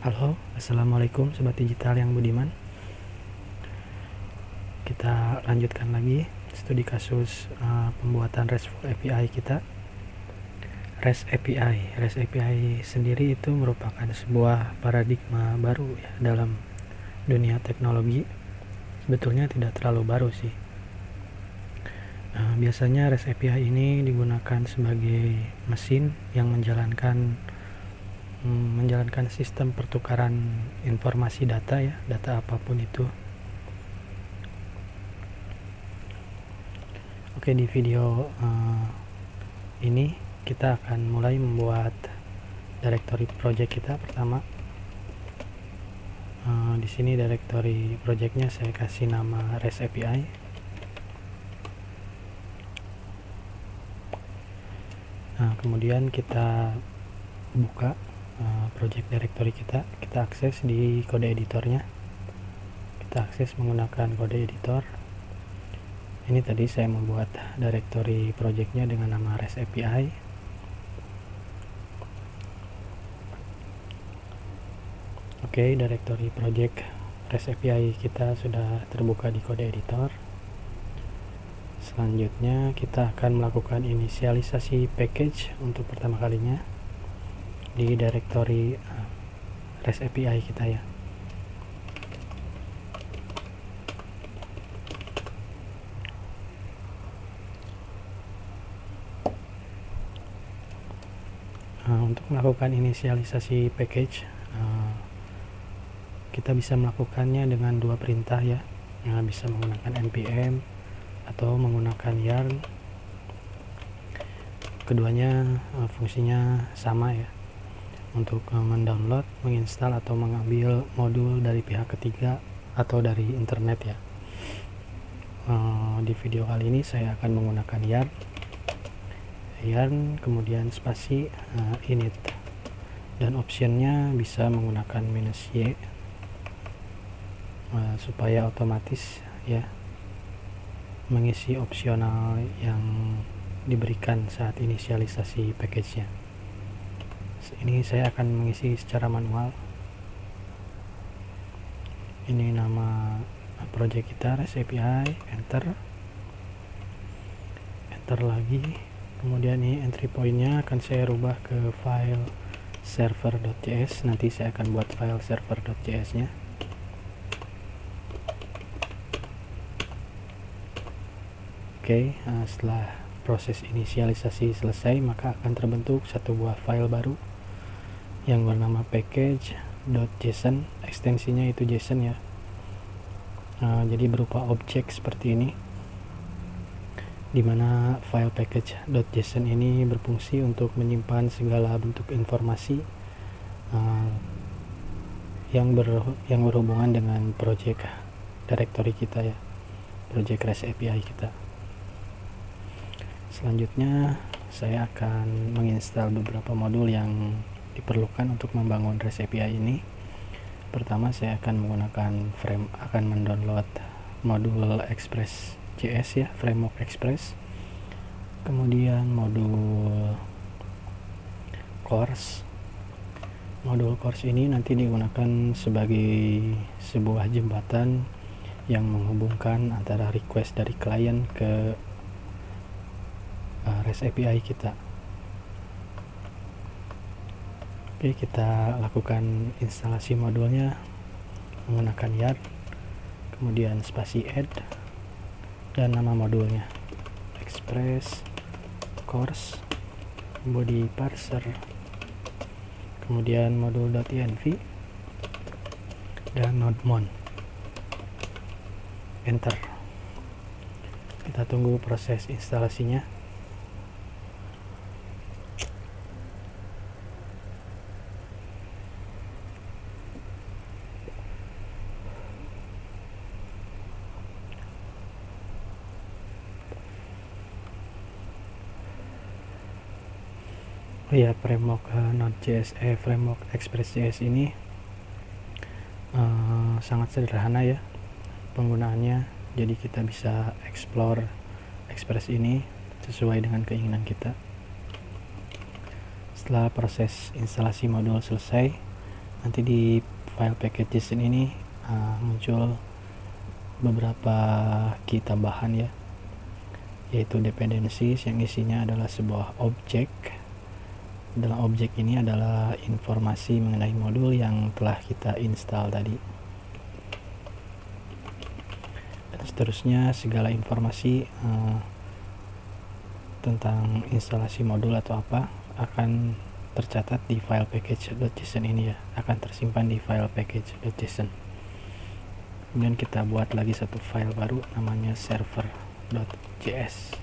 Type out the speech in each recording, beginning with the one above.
Halo, assalamualaikum sobat digital yang budiman. Kita lanjutkan lagi studi kasus pembuatan RESTful API kita. REST API sendiri itu merupakan sebuah paradigma baru ya, dalam dunia teknologi. Sebetulnya tidak terlalu baru sih. Biasanya REST API ini digunakan sebagai mesin yang menjalankan sistem pertukaran informasi data ya, data apapun itu. Oke, di video ini kita akan mulai membuat directory project kita pertama. Di sini directory projectnya saya kasih nama REST API. Kemudian kita buka project directory kita akses di kode editornya. Kita akses menggunakan kode editor. Ini tadi saya membuat directory projectnya dengan nama REST API. Oke, directory project REST API kita sudah terbuka di kode editor. Selanjutnya kita akan melakukan inisialisasi package untuk pertama kalinya di directory REST API kita ya. Untuk melakukan inisialisasi package kita bisa melakukannya dengan dua perintah ya. Bisa menggunakan npm atau menggunakan yarn. Keduanya fungsinya sama ya, untuk mendownload, menginstal atau mengambil modul dari pihak ketiga atau dari internet ya. Di video kali ini saya akan menggunakan yarn kemudian spasi init, dan optionnya bisa menggunakan -y supaya otomatis ya mengisi opsional yang diberikan saat inisialisasi package-nya. Ini saya akan mengisi secara manual. Ini nama project kita REST API, enter lagi. Kemudian ini entry point-nya akan saya rubah ke file server.js. Nanti saya akan buat file server.js-nya. Oke, setelah proses inisialisasi selesai, maka akan terbentuk satu buah file baru yang bernama package.json. Ekstensinya itu JSON ya. Jadi berupa objek seperti ini, dimana file package.json ini berfungsi untuk menyimpan segala bentuk informasi yang berhubungan dengan project directory kita ya, project REST API kita. Selanjutnya saya akan menginstal beberapa modul yang diperlukan untuk membangun REST API ini. Pertama, saya akan menggunakan mendownload modul Express.js ya, framework Express. Kemudian modul course. Modul course ini nanti digunakan sebagai sebuah jembatan yang menghubungkan antara request dari klien ke REST API kita. Oke, kita lakukan instalasi modulnya menggunakan yarn, kemudian spasi add, dan nama modulnya express course body parser, kemudian modul.env dan node-mon. Enter. Kita tunggu proses instalasinya. Framework Node.js, framework Express.js ini sangat sederhana ya penggunaannya. Jadi kita bisa explore Express ini sesuai dengan keinginan kita. Setelah proses instalasi modul selesai, nanti di file package.json ini muncul beberapa key tambahan ya, yaitu dependencies yang isinya adalah sebuah objek. Dalam objek ini adalah informasi mengenai modul yang telah kita install tadi, dan seterusnya segala informasi tentang instalasi modul atau apa akan tercatat di file package.json ini ya, akan tersimpan di file package.json. Kemudian kita buat lagi satu file baru namanya server.js.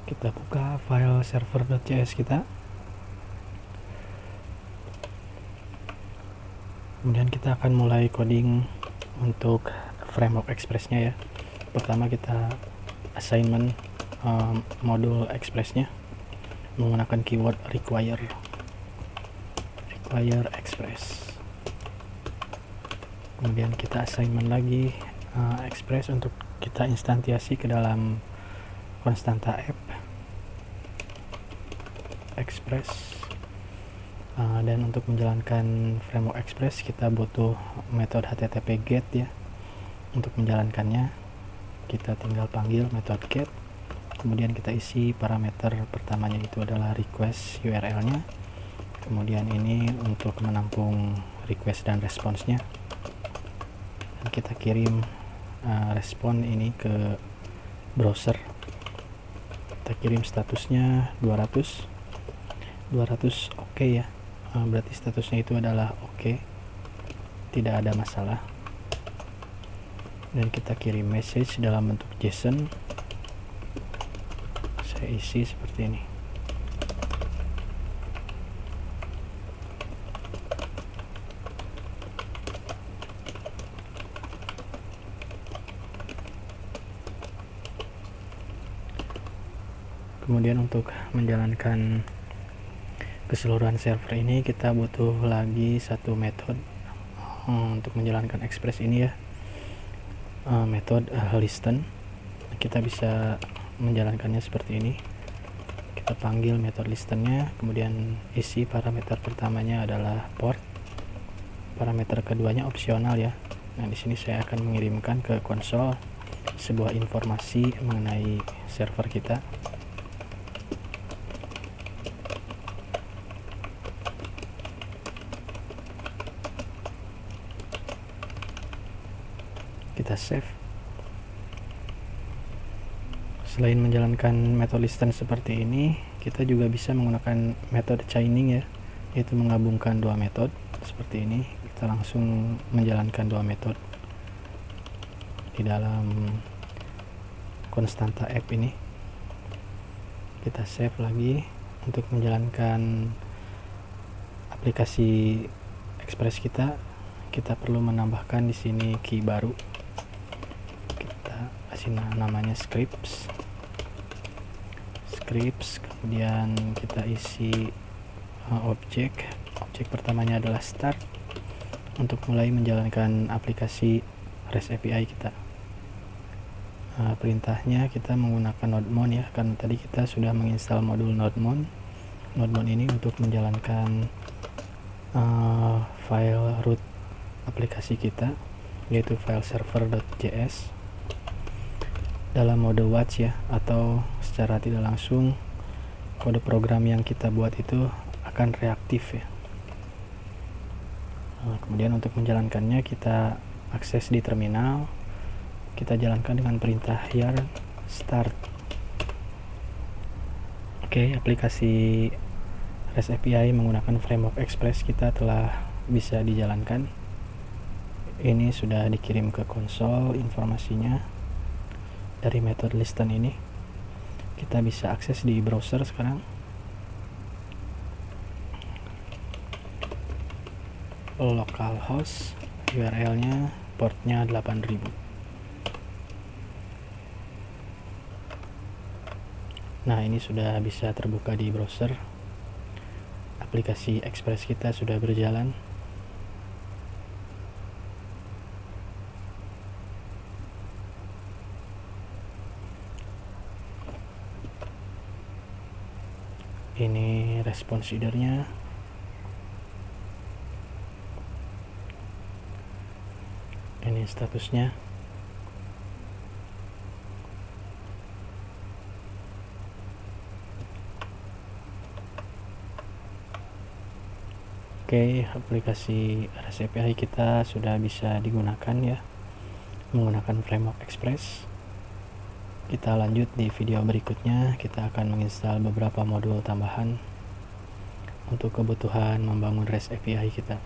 Kita buka file server.js kita, kemudian kita akan mulai coding untuk framework express-nya ya. Pertama kita assignment modul express-nya menggunakan keyword require express. Kemudian kita assignment lagi express untuk kita instansiasi ke dalam konstanta app express. Dan untuk menjalankan framework express kita butuh metode http get ya. Untuk menjalankannya kita tinggal panggil metode get, kemudian kita isi parameter pertamanya itu adalah request URL nya, kemudian ini untuk menampung request dan responsnya, dan kita kirim respon ini ke browser. Kita kirim statusnya 200 oke ya, berarti statusnya itu adalah oke, tidak ada masalah. Dan kita kirim message dalam bentuk JSON, saya isi seperti ini. Kemudian untuk menjalankan keseluruhan server ini kita butuh lagi satu metode untuk menjalankan express ini ya, metode listen. Kita bisa menjalankannya seperti ini. Kita panggil metode listennya, kemudian isi parameter pertamanya adalah port, parameter keduanya opsional ya. Nah di sini saya akan mengirimkan ke konsol sebuah informasi mengenai server kita. Kita save. Selain menjalankan metode listen seperti ini, kita juga bisa menggunakan metode chaining ya, yaitu menggabungkan dua metode seperti ini. Kita langsung menjalankan dua metode di dalam konstanta app ini. Kita save lagi. Untuk menjalankan aplikasi express kita perlu menambahkan di sini key baru. Kasih namanya scripts, kemudian kita isi objek pertamanya adalah start untuk mulai menjalankan aplikasi REST API kita. Perintahnya kita menggunakan nodemon ya, karena tadi kita sudah menginstal modul nodemon ini untuk menjalankan file root aplikasi kita, yaitu file server.js dalam mode watch ya, atau secara tidak langsung kode program yang kita buat itu akan reaktif ya. Kemudian untuk menjalankannya kita akses di terminal, kita jalankan dengan perintah yarn start. Oke, aplikasi REST API menggunakan framework express kita telah bisa dijalankan. Ini sudah dikirim ke konsol informasinya dari metode listen ini. Kita bisa akses di browser sekarang. Localhost, URL-nya portnya 8000. Nah, ini sudah bisa terbuka di browser. Aplikasi Express kita sudah berjalan. Ini response reader-nya. Ini statusnya. Oke, aplikasi REST API kita sudah bisa digunakan ya, menggunakan framework Express. Kita lanjut di video berikutnya. Kita akan menginstal beberapa modul tambahan untuk kebutuhan membangun REST API kita.